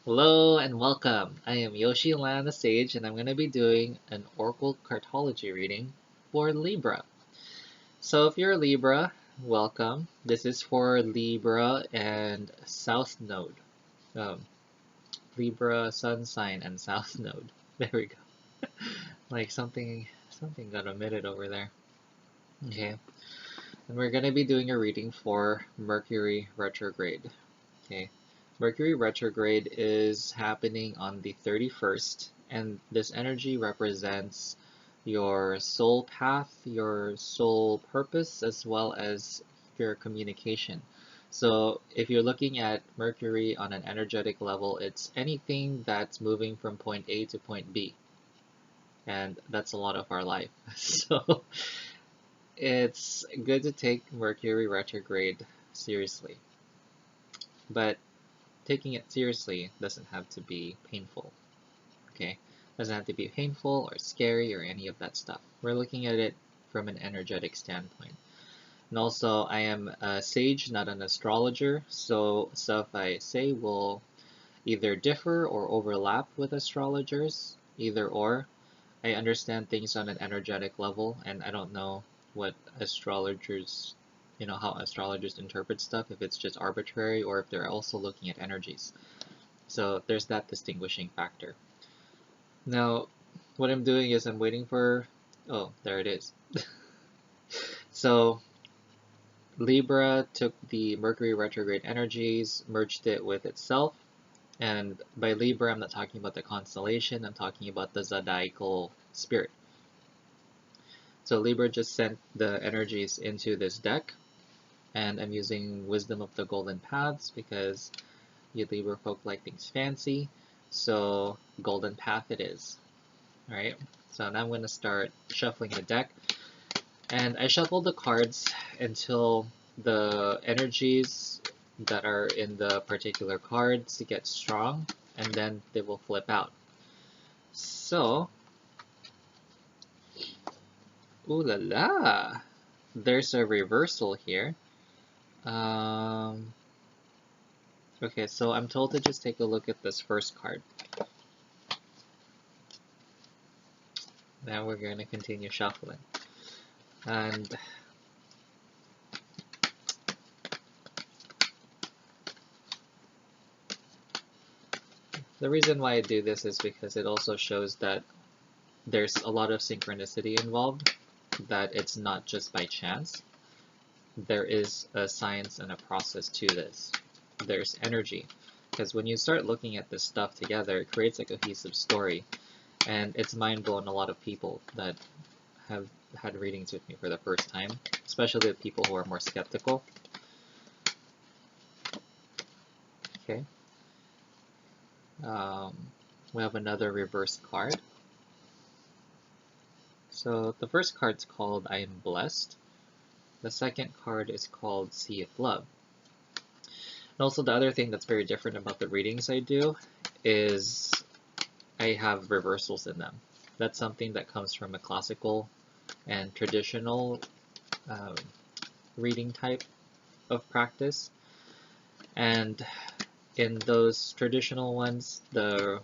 Hello and welcome. I am Yoshi the Sage, and I'm going to be doing an Oracle Cartology reading for Libra. So if you're a Libra, welcome. This is for Libra and South Node. Um, Libra, Sun sign, and South Node. There we go. Like something got omitted over there. Okay. And we're going to be doing a reading for Mercury Retrograde. Okay. Mercury retrograde is happening on the 31st, and this energy represents your soul path, your soul purpose, as well as your communication. So if you're looking at Mercury on an energetic level, it's anything that's moving from point A to point B. And that's a lot of our life. So it's good to take Mercury retrograde seriously. But taking it seriously doesn't have to be painful, okay? Doesn't have to be painful or scary or any of that stuff. We're looking at it from an energetic standpoint. And also, I am a sage, not an astrologer, so stuff I say will either differ or overlap with astrologers, either or. I understand things on an energetic level, and I don't know what astrologers how astrologers interpret stuff, if it's just arbitrary or if they're also looking at energies. So there's that distinguishing factor. Now, what I'm doing is I'm waiting for, oh, there it is. So Libra took the Mercury retrograde energies, merged it with itself, and by Libra, I'm not talking about the constellation, I'm talking about the Zodiacal Spirit. So Libra just sent the energies into this deck, and I'm using Wisdom of the Golden Paths because you Libra folk like things fancy, so Golden Path it is. Alright, so now I'm going to start shuffling the deck, and I shuffle the cards until the energies that are in the particular cards get strong, and then they will flip out. So, ooh la la, there's a reversal here. Okay, so I'm told to just take a look at this first card. Now we're going to continue shuffling. And the reason why I do this is because it also shows that there's a lot of synchronicity involved, that it's not just by chance. There is a science and a process to this. There's energy, because when you start looking at this stuff together, it creates a cohesive story, and it's mind-blown a lot of people that have had readings with me for the first time, especially the people who are more skeptical. Okay. We have another reverse card. So the first card's called I Am Blessed. The second card is called Sea of Love. And also the other thing that's very different about the readings I do is I have reversals in them. That's something that comes from a classical and traditional reading type of practice. And in those traditional ones, the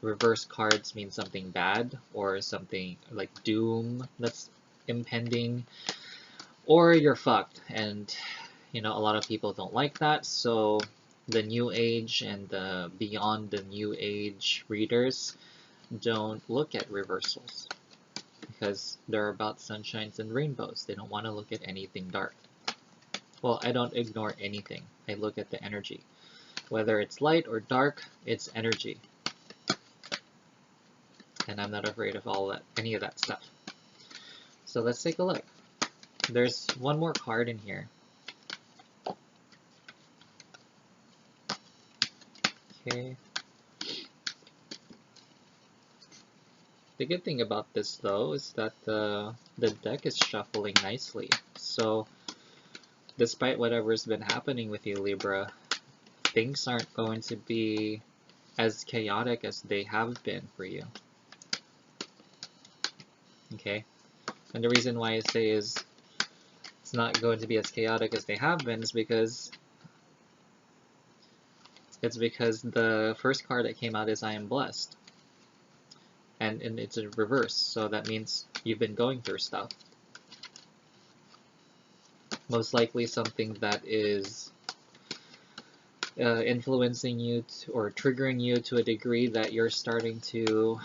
reverse cards mean something bad or something like doom that's impending, or you're fucked. And a lot of people don't like that, so the New Age and the beyond the New Age readers don't look at reversals because they're about sunshines and rainbows. They don't want to look at anything dark. Well, I don't ignore anything. I look at the energy. Whether it's light or dark, it's energy. And I'm not afraid of any of that stuff. So let's take a look. There's one more card in here. Okay. The good thing about this though is that the deck is shuffling nicely. So despite whatever's been happening with you, Libra, things aren't going to be as chaotic as they have been for you. Okay? And the reason why I say is it's not going to be as chaotic as they have been is because It's because the first card that came out is I am blessed. And it's in reverse, so that means you've been going through stuff. Most likely something that is influencing you or triggering you to a degree that you're starting to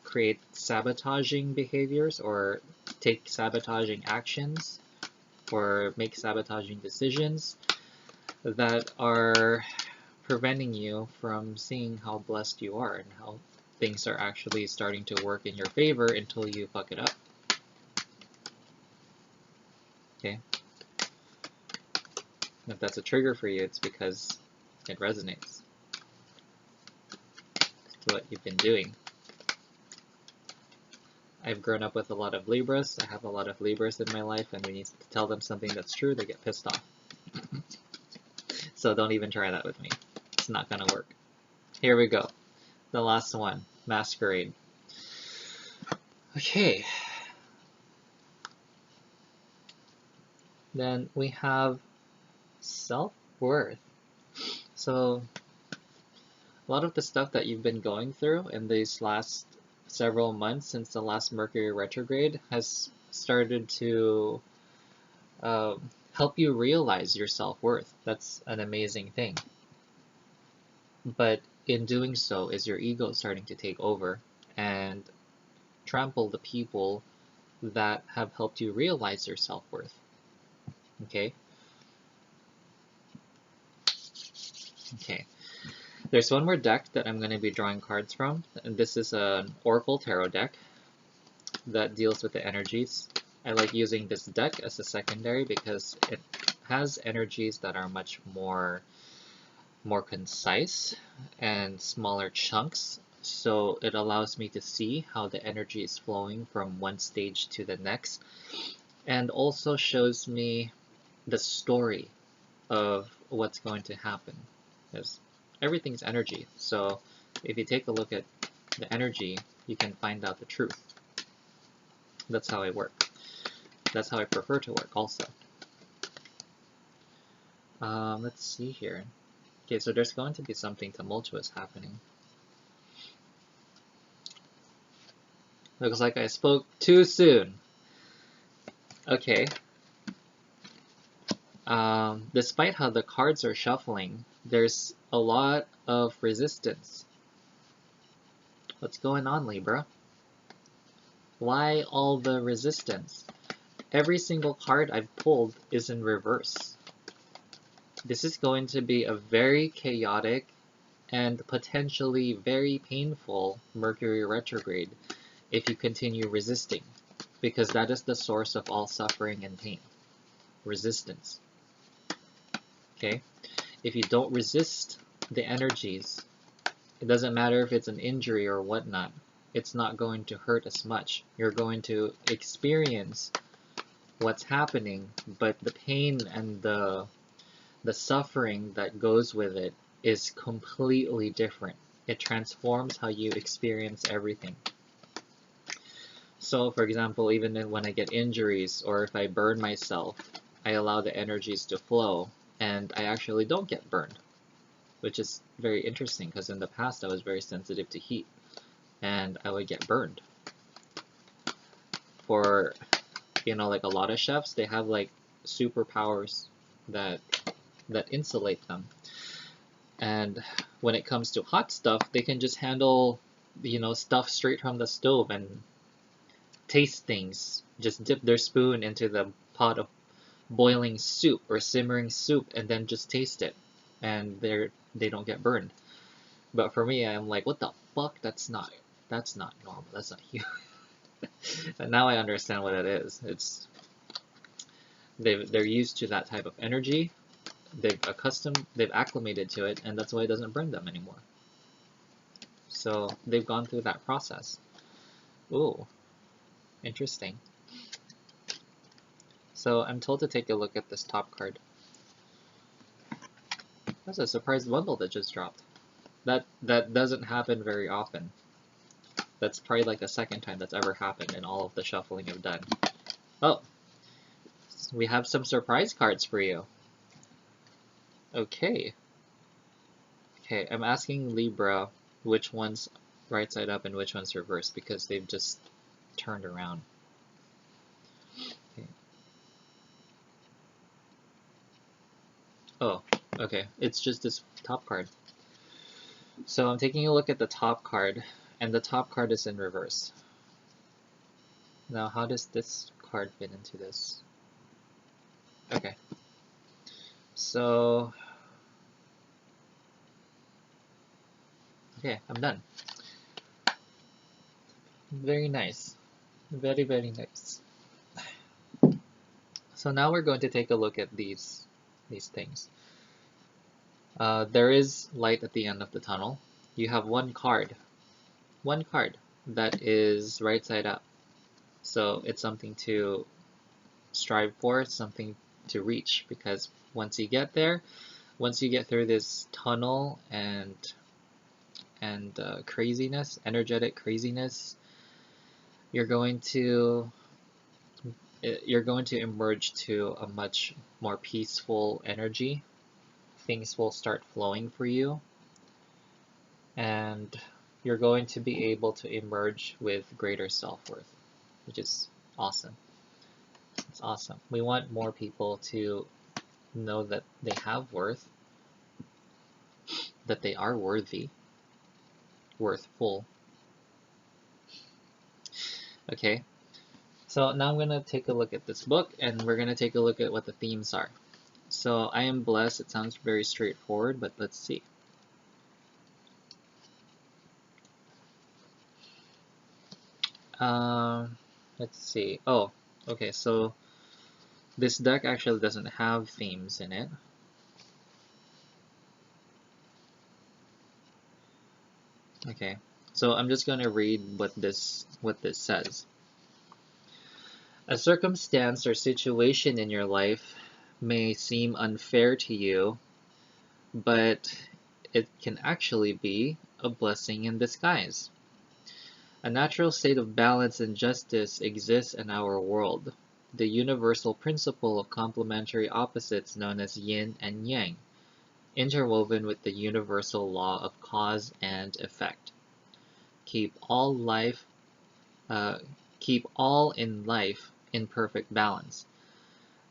create sabotaging behaviors or take sabotaging actions or make sabotaging decisions that are preventing you from seeing how blessed you are and how things are actually starting to work in your favor until you fuck it up. Okay? If that's a trigger for you, it's because it resonates to what you've been doing. I've grown up with a lot of Libras. I have a lot of Libras in my life, and when you tell them something that's true, they get pissed off. So don't even try that with me. It's not gonna work. Here we go. The last one, Masquerade. Okay. Then we have self-worth. So a lot of the stuff that you've been going through in these last several months since the last Mercury retrograde has started to help you realize your self-worth. That's an amazing thing. But in doing so, is your ego starting to take over and trample the people that have helped you realize your self-worth. Okay? Okay. There's one more deck that I'm going to be drawing cards from, and this is an Oracle Tarot deck that deals with the energies. I like using this deck as a secondary because it has energies that are much more concise and smaller chunks, so it allows me to see how the energy is flowing from one stage to the next, and also shows me the story of what's going to happen, because everything's energy. So if you take a look at the energy, you can find out the truth. That's how I work. That's how I prefer to work also. Let's see here. Okay, so there's going to be something tumultuous happening. Looks like I spoke too soon. Okay. Despite how the cards are shuffling, there's a lot of resistance. What's going on, Libra? Why all the resistance? Every single card I've pulled is in reverse. This is going to be a very chaotic and potentially very painful Mercury retrograde if you continue resisting, because that is the source of all suffering and pain. Resistance. Okay? If you don't resist the energies, it doesn't matter if it's an injury or whatnot, it's not going to hurt as much. You're going to experience what's happening, but the pain and the suffering that goes with it is completely different. It transforms how you experience everything. So, for example, even when I get injuries or if I burn myself, I allow the energies to flow and I actually don't get burned, which is very interesting because in the past I was very sensitive to heat and I would get burned. For, you know, like a lot of chefs, they have like superpowers that insulate them. And when it comes to hot stuff, they can just handle, you know, stuff straight from the stove and taste things. Just dip their spoon into the pot of boiling soup or simmering soup and then just taste it. And they don't get burned. But for me, I'm like, what the fuck? That's not normal. That's not human. And now I understand what it is. It's they're used to that type of energy. They've acclimated to it, and that's why it doesn't burn them anymore. So they've gone through that process. Ooh, interesting. So I'm told to take a look at this top card. That's a surprise bundle that just dropped. That doesn't happen very often. That's probably like the second time that's ever happened in all of the shuffling I've done. Oh, we have some surprise cards for you. Okay. Okay, I'm asking Libra which one's right side up and which one's reversed because they've just turned around. Okay. Oh, okay. It's just this top card. So I'm taking a look at the top card, and the top card is in reverse. Now, how does this card fit into this? Okay. So, okay, I'm done. Very nice. Very, very nice. So now we're going to take a look at these things. There is light at the end of the tunnel. You have one card that is right side up. So it's something to strive for, something to reach, because once you get there, once you get through this tunnel and craziness, energetic craziness, you're going to emerge to a much more peaceful energy. Things will start flowing for you, and you're going to be able to emerge with greater self-worth, which is awesome. It's awesome. We want more people to know that they have worth, that they are worthy, worthful. Okay, so now I'm going to take a look at this book, and we're going to take a look at what the themes are. So I am blessed. It sounds very straightforward, but let's see. Let's see. Oh, okay, so this deck actually doesn't have themes in it. Okay, so I'm just going to read what this says. A circumstance or situation in your life may seem unfair to you, but it can actually be a blessing in disguise. A natural state of balance and justice exists in our world, the universal principle of complementary opposites known as yin and yang, interwoven with the universal law of cause and effect. Keep all in life in perfect balance.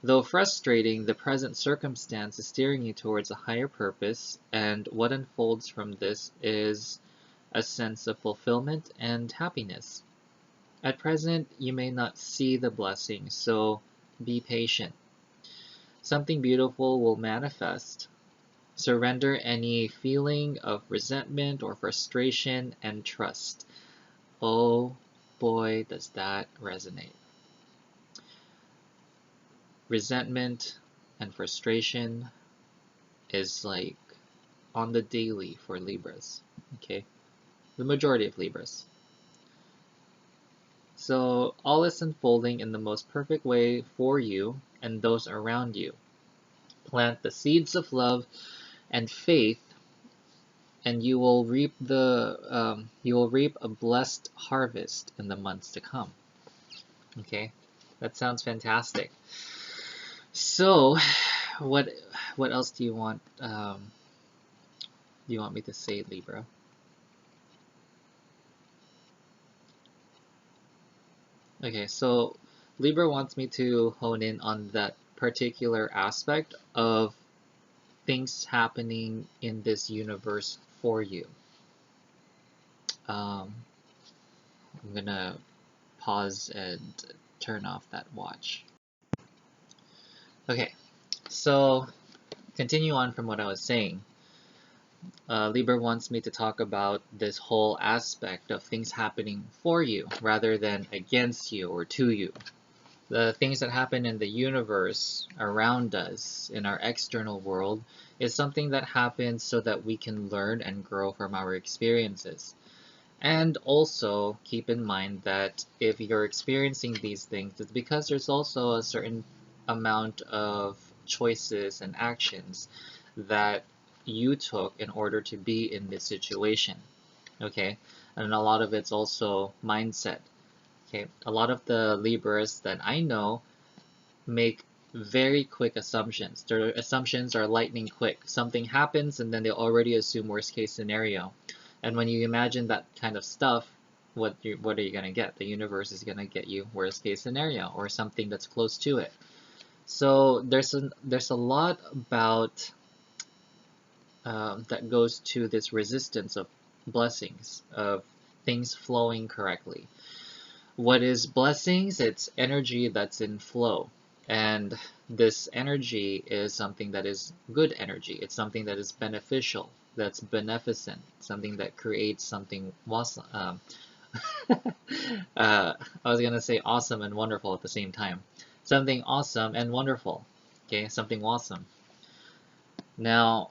Though frustrating, the present circumstance is steering you towards a higher purpose, and what unfolds from this is a sense of fulfillment and happiness. At present, you may not see the blessing, so be patient. Something beautiful will manifest. Surrender any feeling of resentment or frustration and trust. Oh boy, does that resonate. Resentment and frustration is like on the daily for Libras, okay? The majority of Libras. So all is unfolding in the most perfect way for you and those around you. Plant the seeds of love and faith, and you will reap a blessed harvest in the months to come. Okay, that sounds fantastic. So, what else do you want? Do you want me to say, Libra? Okay, so Libra wants me to hone in on that particular aspect of things happening in this universe for you. I'm gonna pause and turn off that watch. Okay, so continue on from what I was saying. Libra wants me to talk about this whole aspect of things happening for you rather than against you or to you. The things that happen in the universe around us, in our external world, is something that happens so that we can learn and grow from our experiences. And also keep in mind that if you're experiencing these things, it's because there's also a certain amount of choices and actions that you took in order to be in this situation. Okay, and a lot of it's also mindset. Okay, a lot of the Libras that I know make very quick assumptions. Their assumptions are lightning quick. Something happens and then they already assume worst case scenario. And when you imagine that kind of stuff, what are you gonna get? The universe is gonna get you worst case scenario or something that's close to it. So there's a lot about that goes to this resistance of blessings, of things flowing correctly. What is blessings? It's energy that's in flow. And this energy is something that is good energy. It's something that is beneficial, that's beneficent, something that creates something awesome. I was going to say awesome and wonderful at the same time. Something awesome and wonderful. Okay, something awesome. Now,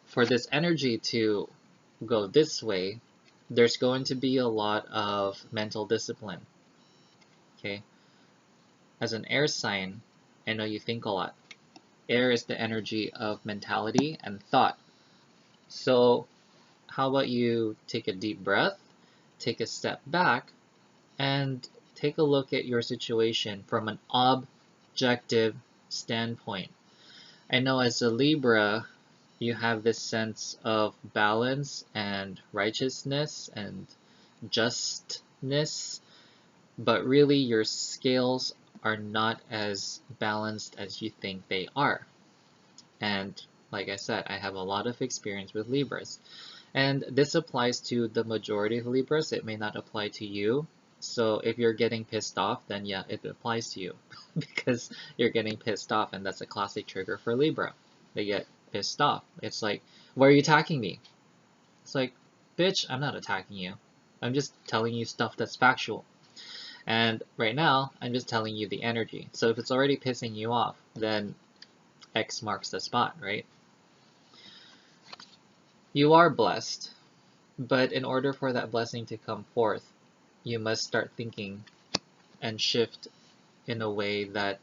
for this energy to go this way, there's going to be a lot of mental discipline. Okay? As an air sign, I know you think a lot. Air is the energy of mentality and thought. So, how about you take a deep breath, take a step back, and take a look at your situation from an objective standpoint. I know as a Libra, you have this sense of balance and righteousness and justness, but really your scales are not as balanced as you think they are. And like I said, I have a lot of experience with Libras. And this applies to the majority of Libras. It may not apply to you. So if you're getting pissed off, then yeah, it applies to you because you're getting pissed off, and that's a classic trigger for Libra. They get pissed off. It's like, why are you attacking me? It's like, bitch, I'm not attacking you. I'm just telling you stuff that's factual. And right now, I'm just telling you the energy. So if it's already pissing you off, then X marks the spot, right? You are blessed, but in order for that blessing to come forth, you must start thinking and shift in a way that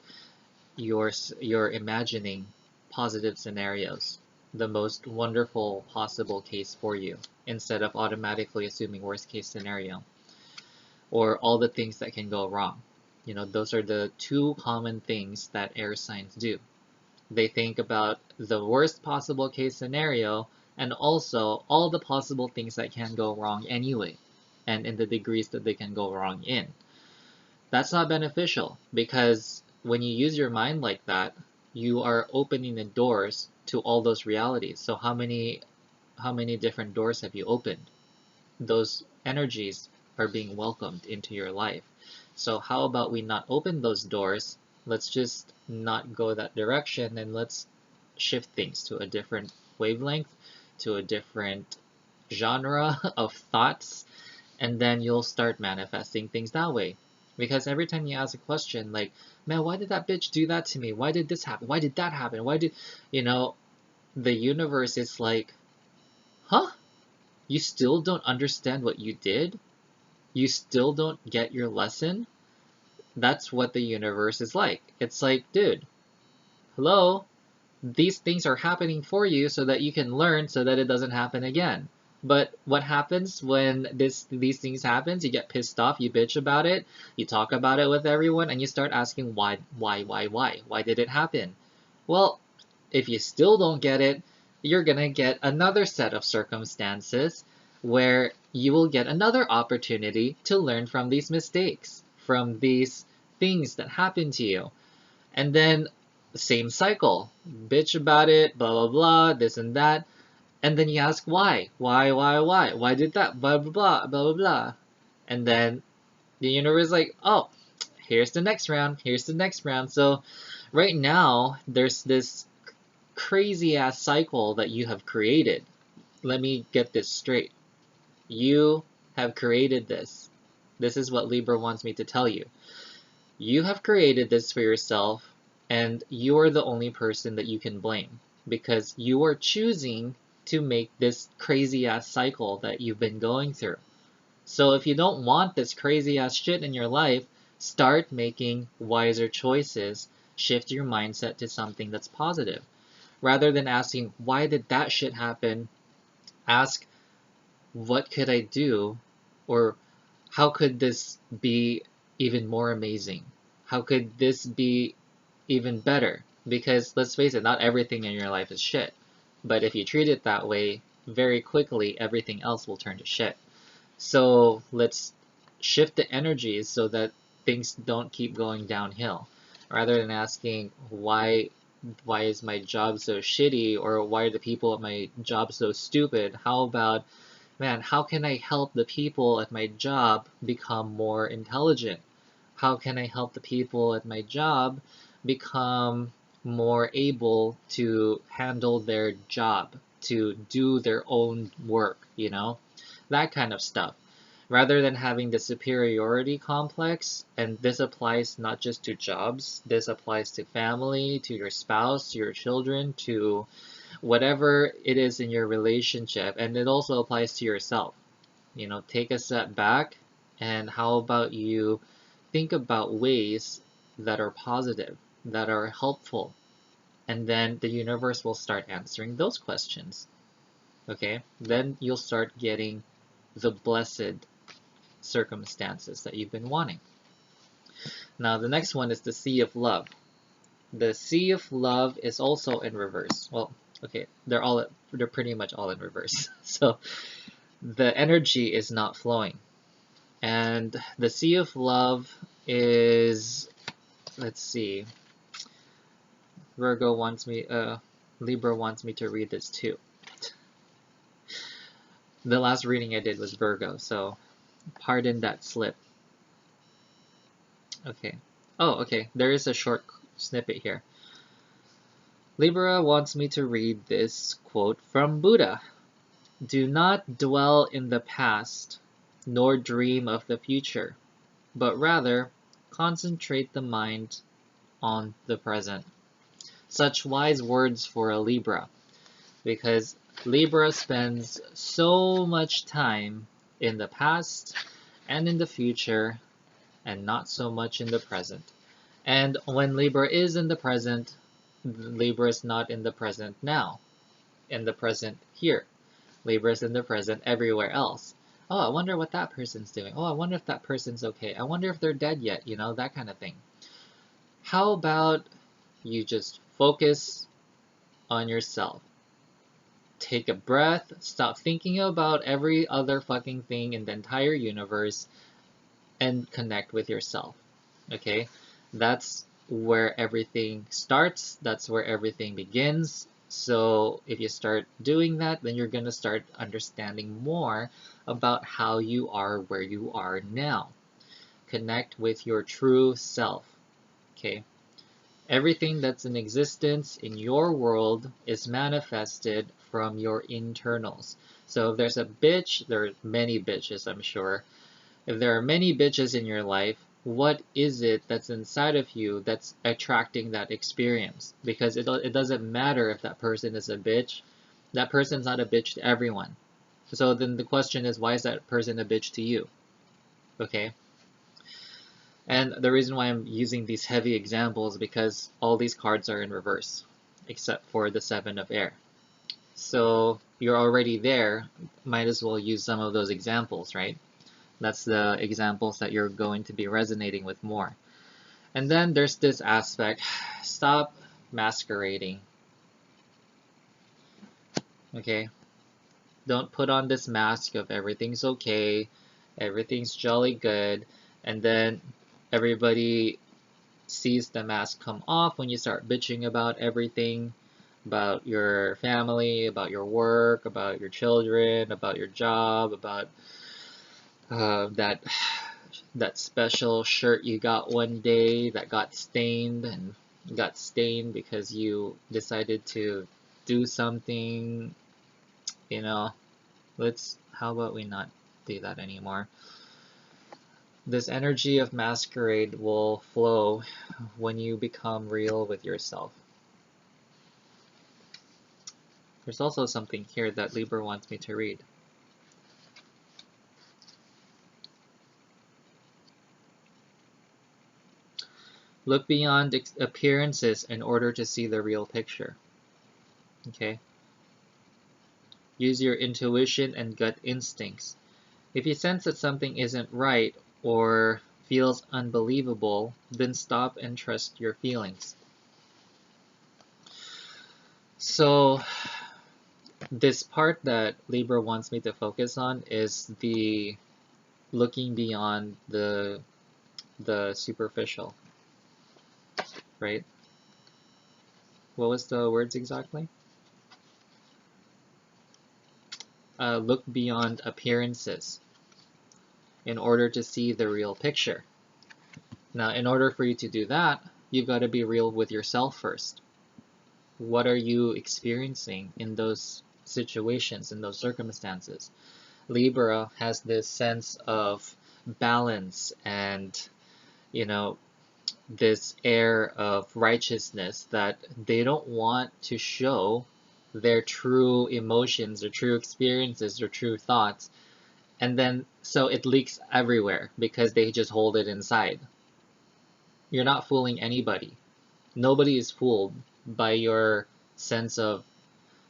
you're imagining positive scenarios, the most wonderful possible case for you, instead of automatically assuming worst case scenario or all the things that can go wrong. You know, those are the two common things that air signs do. They think about the worst possible case scenario and also all the possible things that can go wrong anyway, and in the degrees that they can go wrong in. That's not beneficial, because when you use your mind like that, you are opening the doors to all those realities. So how many different doors have you opened? Those energies are being welcomed into your life. So how about we not open those doors? Let's just not go that direction, and let's shift things to a different wavelength, to a different genre of thoughts, and then you'll start manifesting things that way. Because every time you ask a question like, man, why did that bitch do that to me? Why did this happen? Why did that happen? Why did, you know, the universe is like, huh? You still don't understand what you did? You still don't get your lesson? That's what the universe is like. It's like, dude, hello? These things are happening for you so that you can learn so that it doesn't happen again. But what happens when these things happen? You get pissed off, you bitch about it, you talk about it with everyone, and you start asking why? Why did it happen? Well, if you still don't get it, you're gonna get another set of circumstances where you will get another opportunity to learn from these mistakes, from these things that happen to you. And then same cycle, bitch about it, blah blah blah, this and that. And then you ask why? Why did that? Blah, blah, blah, blah, blah, blah. And then the universe is like, oh, here's the next round. Here's the next round. So right now, there's this crazy ass cycle that you have created. Let me get this straight. You have created this. This is what Libra wants me to tell you. You have created this for yourself, and you are the only person that you can blame, because you are choosing to make this crazy ass cycle that you've been going through. So if you don't want this crazy ass shit in your life, start making wiser choices. Shift your mindset to something that's positive. Rather than asking, why did that shit happen? Ask, what could I do? Or how could this be even more amazing? How could this be even better. Because let's face it, not everything in your life is shit. But if you treat it that way, very quickly everything else will turn to shit. So let's shift the energies so that things don't keep going downhill. Rather than asking why is my job so shitty, or why are the people at my job so stupid? How about, man, how can I help the people at my job become more intelligent? How can I help the people at my job become more able to handle their job, to do their own work, that kind of stuff. Rather than having the superiority complex, and this applies not just to jobs, this applies to family, to your spouse, to your children, to whatever it is in your relationship, and it also applies to yourself. Take a step back, and how about you think about ways that are positive, that are helpful, and then the universe will start answering those questions. Okay? Then you'll start getting the blessed circumstances that you've been wanting. Now, the next one is the Sea of Love. The Sea of Love is also in reverse. Well, okay, they're pretty much all in reverse. So the energy is not flowing. And the Sea of Love is, let's see, Libra wants me to read this too. The last reading I did was Virgo, so pardon that slip. Okay. Oh, okay. There is a short snippet here. Libra wants me to read this quote from Buddha. Do not dwell in the past, nor dream of the future, but rather concentrate the mind on the present. Such wise words for a Libra, because Libra spends so much time in the past and in the future, and not so much in the present. And when Libra is in the present, Libra is not in the present now, in the present here. Libra is in the present everywhere else. Oh, I wonder what that person's doing. Oh, I wonder if that person's okay. I wonder if they're dead yet, that kind of thing. How about you just focus on yourself? Take a breath, stop thinking about every other fucking thing in the entire universe, and connect with yourself. Okay? That's where everything starts. That's where everything begins. So if you start doing that, then you're going to start understanding more about how you are where you are now. Connect with your true self. Okay? Everything that's in existence in your world is manifested from your internals. So if there's a bitch, there are many bitches, I'm sure. If there are many bitches in your life, what is it that's inside of you that's attracting that experience? Because it doesn't matter if that person is a bitch. That person's not a bitch to everyone. So then the question is, why is that person a bitch to you? Okay? And the reason why I'm using these heavy examples is because all these cards are in reverse, except for the Seven of Air. So you're already there, might as well use some of those examples, right? That's the examples that you're going to be resonating with more. And then there's this aspect, stop masquerading. Okay? Don't put on this mask of everything's okay, everything's jolly good, and then everybody sees the mask come off when you start bitching about everything, about your family, about your work, about your children, about your job, about that special shirt you got one day that got stained, and got stained because you decided to do something. How about we not do that anymore? This energy of masquerade will flow when you become real with yourself. There's also something here that Libra wants me to read. Look beyond appearances in order to see the real picture. Okay? Use your intuition and gut instincts. If you sense that something isn't right or feels unbelievable, then stop and trust your feelings. So this part that Libra wants me to focus on is the looking beyond the superficial, right? What was the words exactly? Look beyond appearances in order to see the real picture. Now, in order for you to do that, you've got to be real with yourself first. What are you experiencing in those situations, in those circumstances? Libra has this sense of balance and, you know, this air of righteousness that they don't want to show their true emotions, their true experiences, their true thoughts. And then, so it leaks everywhere because they just hold it inside. You're not fooling anybody. Nobody is fooled by your sense of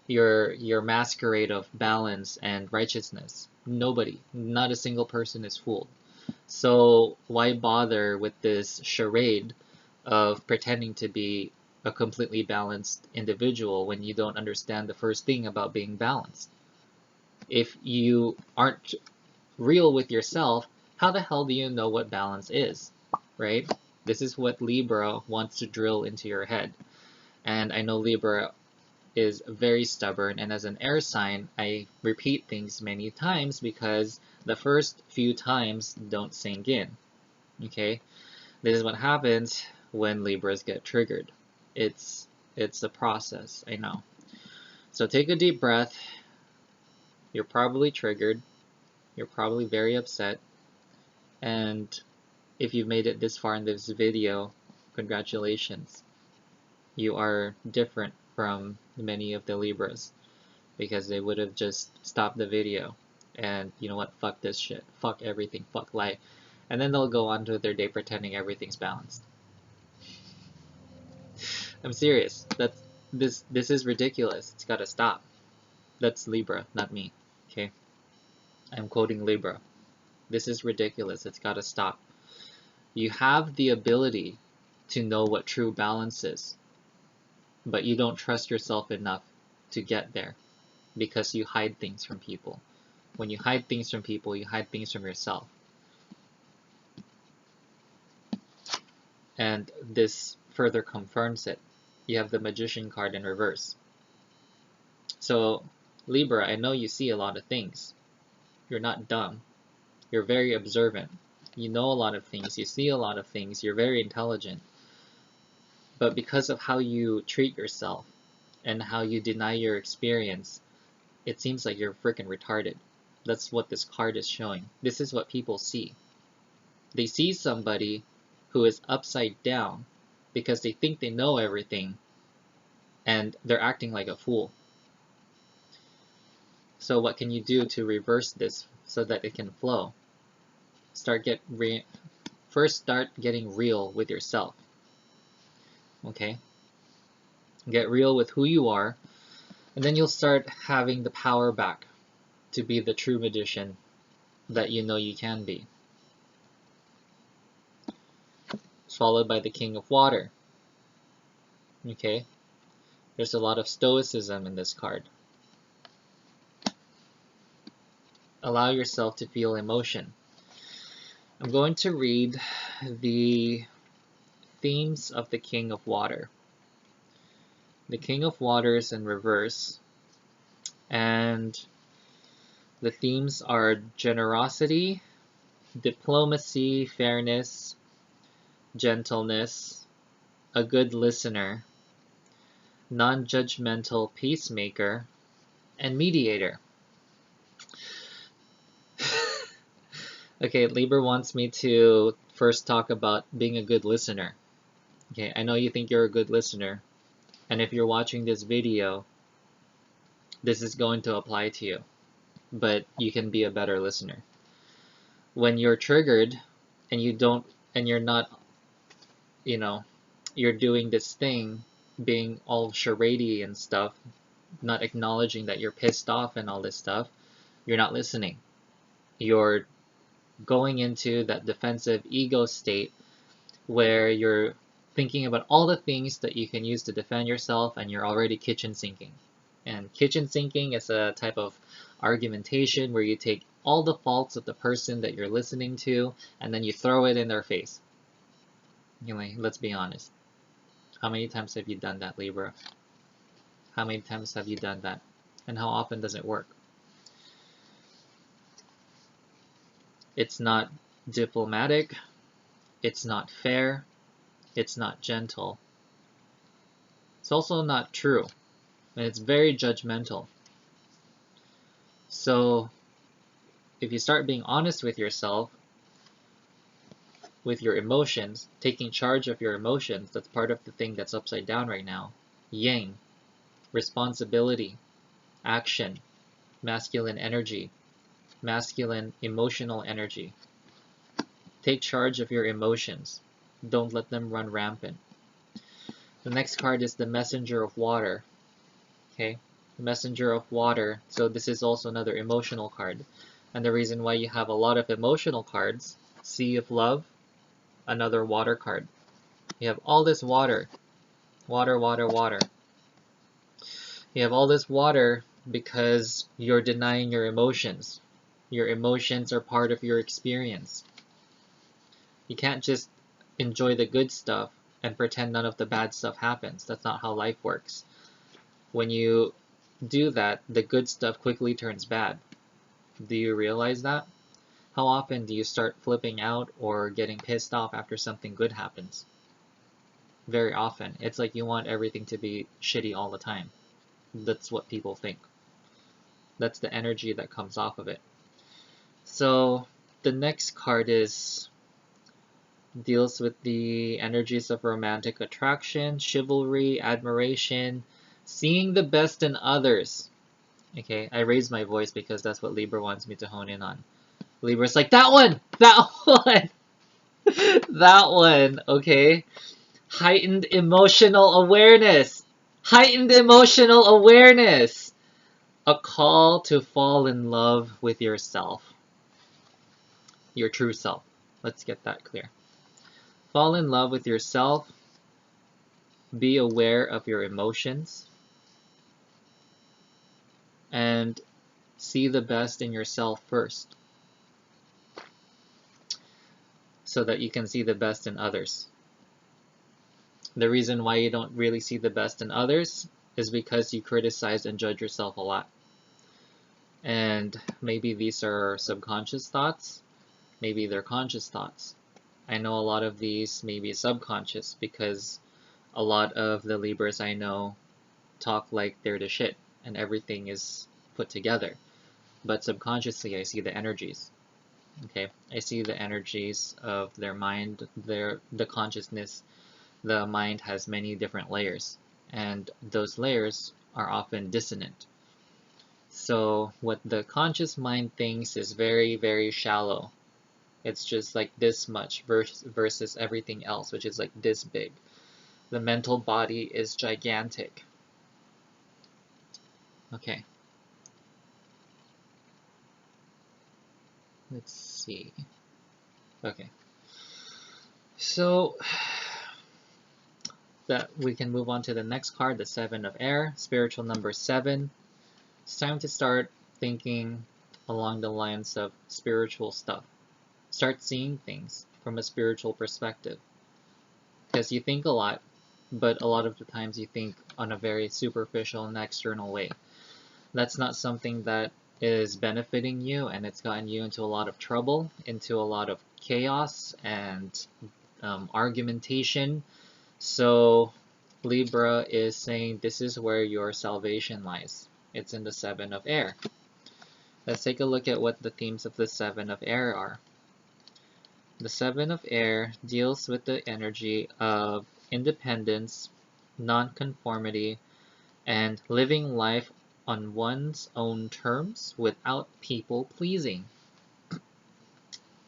your masquerade of balance and righteousness. Nobody, not a single person is fooled. So why bother with this charade of pretending to be a completely balanced individual when you don't understand the first thing about being balanced? If you aren't real with yourself, how the hell do you know what balance is, right? This is what Libra wants to drill into your head. And I know Libra is very stubborn, and as an air sign, I repeat things many times because the first few times don't sink in. Okay? This is what happens when Libras get triggered. It's a process, I know. So take a deep breath. You're probably triggered. You're probably very upset. And if you've made it this far in this video, congratulations. You are different from many of the Libras because they would have just stopped the video and, you know what, fuck this shit, fuck everything, fuck life, and then they'll go on to their day pretending everything's balanced. I'm serious. This is ridiculous. It's gotta stop. That's Libra, not me. Okay? I'm quoting Libra. This is ridiculous. It's gotta stop. You have the ability to know what true balance is, but you don't trust yourself enough to get there because you hide things from people. When you hide things from people, you hide things from yourself. And this further confirms it. You have the Magician card in reverse. So, Libra, I know you see a lot of things. You're not dumb. You're very observant. You know a lot of things. You see a lot of things. You're very intelligent. But because of how you treat yourself and how you deny your experience, it seems like you're freaking retarded. That's what this card is showing. This is what people see. They see somebody who is upside down because they think they know everything and they're acting like a fool. So what can you do to reverse this so that it can flow? First start getting real with yourself. Okay? Get real with who you are, and then you'll start having the power back to be the true magician that you know you can be. It's followed by the King of Water. Okay? There's a lot of stoicism in this card. Allow yourself to feel emotion. I'm going to read the themes of the King of Water. The King of Water is in reverse, and the themes are generosity, diplomacy, fairness, gentleness, a good listener, non-judgmental peacemaker, and mediator. Okay, Libra wants me to first talk about being a good listener. Okay, I know you think you're a good listener, and if you're watching this video, this is going to apply to you, but you can be a better listener. When you're triggered and you're not, you're doing this thing, being all charadey and stuff, not acknowledging that you're pissed off and all this stuff, you're not listening. You're going into that defensive ego state where you're thinking about all the things that you can use to defend yourself, and you're already kitchen sinking. And kitchen sinking is a type of argumentation where you take all the faults of the person that you're listening to and then you throw it in their face. You know, let's be honest. How many times have you done that, Libra? How many times have you done that? And how often does it work? It's not diplomatic. It's not fair. It's not gentle. It's also not true. And it's very judgmental. So if you start being honest with yourself, with your emotions, taking charge of your emotions, that's part of the thing that's upside down right now. Yang, responsibility, action, masculine energy, masculine emotional energy. Take charge of your emotions. Don't let them run rampant. The next card is the Messenger of Water. Okay, the Messenger of Water. So this is also another emotional card. And the reason why you have a lot of emotional cards, Sea of Love, another water card. You have all this water. Water, water, water. You have all this water because you're denying your emotions. Your emotions are part of your experience. You can't just enjoy the good stuff and pretend none of the bad stuff happens. That's not how life works. When you do that, the good stuff quickly turns bad. Do you realize that? How often do you start flipping out or getting pissed off after something good happens? Very often. It's like you want everything to be shitty all the time. That's what people think. That's the energy that comes off of it. So the next card deals with the energies of romantic attraction, chivalry, admiration, seeing the best in others. Okay, I raise my voice because that's what Libra wants me to hone in on. Libra's like, that one! That one! That one, okay? Heightened emotional awareness. Heightened emotional awareness. A call to fall in love with yourself. Your true self. Let's get that clear. Fall in love with yourself. Be aware of your emotions. And see the best in yourself first, so that you can see the best in others. The reason why you don't really see the best in others is because you criticize and judge yourself a lot. And maybe these are subconscious thoughts, maybe they're conscious thoughts. I know a lot of these may be subconscious because a lot of the Libras I know talk like they're the shit and everything is put together. But subconsciously I see the energies. Okay, I see the energies of their mind, the consciousness. The mind has many different layers, and those layers are often dissonant. So what the conscious mind thinks is very, very shallow. It's just like this much versus everything else, which is like this big. The mental body is gigantic. Okay. Let's see. Okay. So that we can move on to the next card, the Seven of Air, spiritual number 7. It's time to start thinking along the lines of spiritual stuff. Start seeing things from a spiritual perspective. Because you think a lot, but a lot of the times you think on a very superficial and external way. That's not something that is benefiting you, and it's gotten you into a lot of trouble, into a lot of chaos and argumentation. So Libra is saying this is where your salvation lies. It's in the Seven of Air. Let's take a look at what the themes of the Seven of Air are. The Seven of Air deals with the energy of independence, nonconformity, and living life on one's own terms without people pleasing.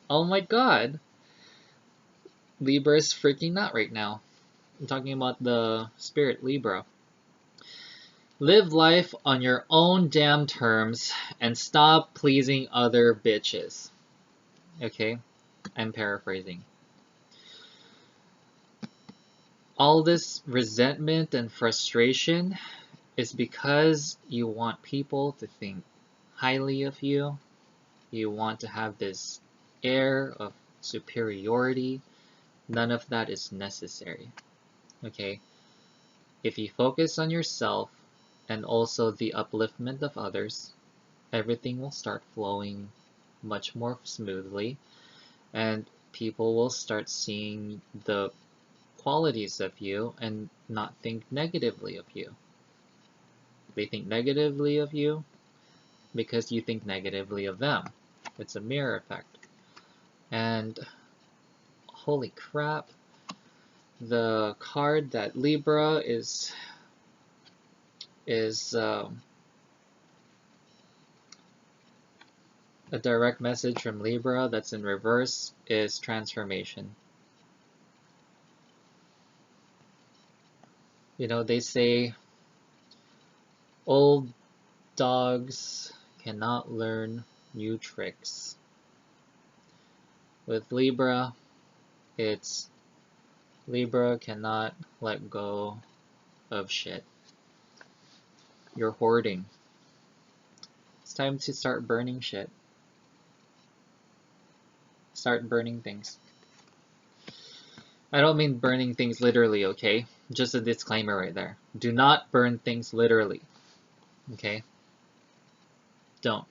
Oh my god! Libra is freaking out right now. I'm talking about the spirit Libra. Live life on your own damn terms and stop pleasing other bitches. Okay? I'm paraphrasing. All this resentment and frustration is because you want people to think highly of you. You want to have this air of superiority. None of that is necessary. Okay? If you focus on yourself and also the upliftment of others, everything will start flowing much more smoothly, and people will start seeing the qualities of you and not think negatively of you. They think negatively of you because you think negatively of them. It's a mirror effect. And holy crap, the card that Libra is a direct message from Libra that's in reverse is transformation. You know, they say old dogs cannot learn new tricks. With Libra, it's Libra cannot let go of shit. You're hoarding. It's time to start burning shit. Start burning things. I don't mean burning things literally, okay? Just a disclaimer right there. Do not burn things literally, okay? Don't.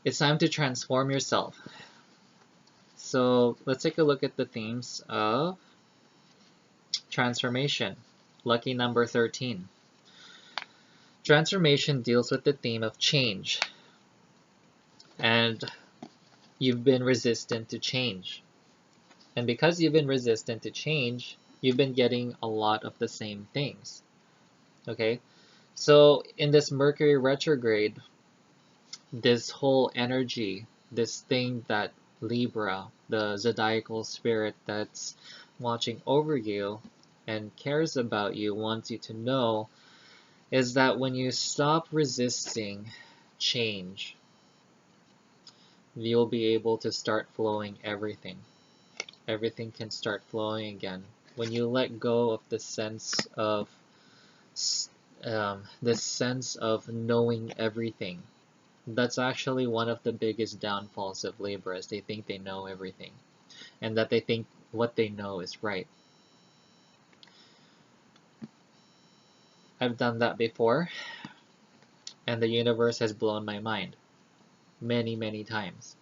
It's time to transform yourself. So let's take a look at the themes of transformation. Lucky number 13. Transformation deals with the theme of change. And you've been resistant to change. And because you've been resistant to change, you've been getting a lot of the same things. Okay? So in this Mercury retrograde, this whole energy, this thing that Libra, the zodiacal spirit that's watching over you and cares about you, wants you to know, is that when you stop resisting change, you'll be able to start flowing everything. Everything can start flowing again. When you let go of the sense of knowing everything. That's actually one of the biggest downfalls of Libras. They think they know everything, and that they think what they know is right. I've done that before, and the universe has blown my mind many, many times.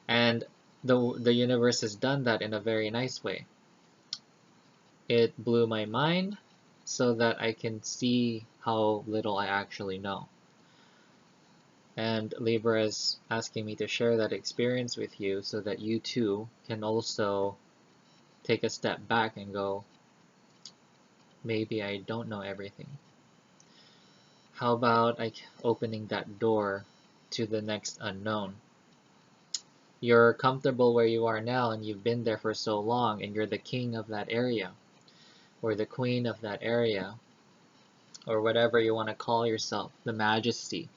And the universe has done that in a very nice way. It blew my mind so that I can see how little I actually know. And Libra is asking me to share that experience with you so that you too can also take a step back and go, maybe I don't know everything. How about opening that door to the next unknown? You're comfortable where you are now and you've been there for so long and you're the king of that area or the queen of that area or whatever you want to call yourself, the majesty.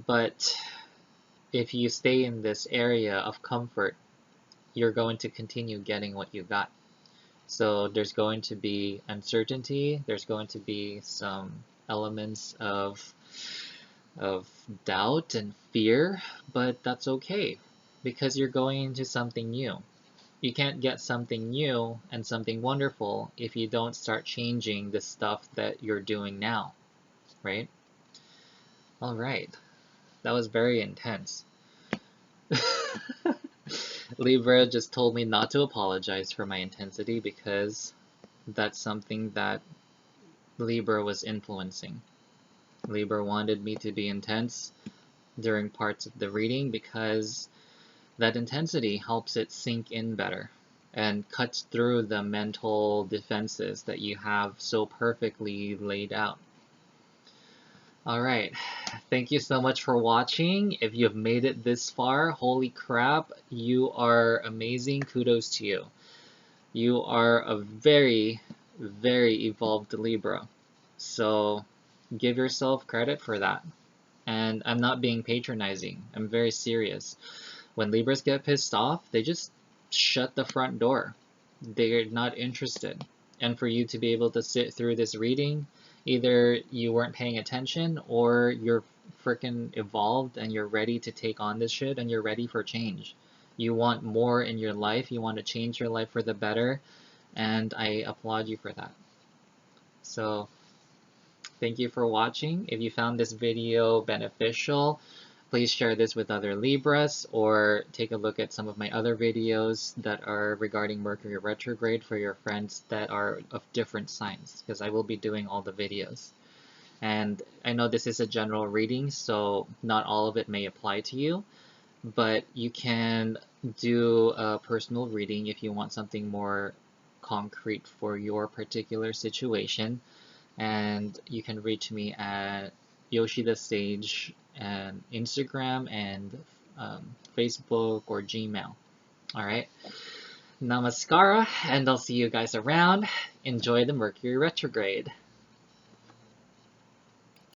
But if you stay in this area of comfort, you're going to continue getting what you got. So there's going to be uncertainty, there's going to be some elements of doubt and fear, but that's okay because you're going into something new. You can't get something new and something wonderful if you don't start changing the stuff that you're doing now, right? All right, that was very intense. Libra just told me not to apologize for my intensity because that's something that Libra was influencing. Libra wanted me to be intense during parts of the reading because that intensity helps it sink in better and cuts through the mental defenses that you have so perfectly laid out. Alright, thank you so much for watching. If you've made it this far, holy crap, you are amazing. Kudos to you. You are a very, very evolved Libra. So give yourself credit for that. And I'm not being patronizing. I'm very serious. When Libras get pissed off, they just shut the front door. They're not interested. And for you to be able to sit through this reading, either you weren't paying attention or you're freaking evolved and you're ready to take on this shit and you're ready for change. You want more in your life, you want to change your life for the better, and I applaud you for that. So, thank you for watching. If you found this video beneficial, please share this with other Libras or take a look at some of my other videos that are regarding Mercury Retrograde for your friends that are of different signs, because I will be doing all the videos. And I know this is a general reading, so not all of it may apply to you, but you can do a personal reading if you want something more concrete for your particular situation. And you can reach me at Yoshi the Sage and Instagram and Facebook or Gmail. Alright, namaskara, and I'll see you guys around. Enjoy the Mercury retrograde.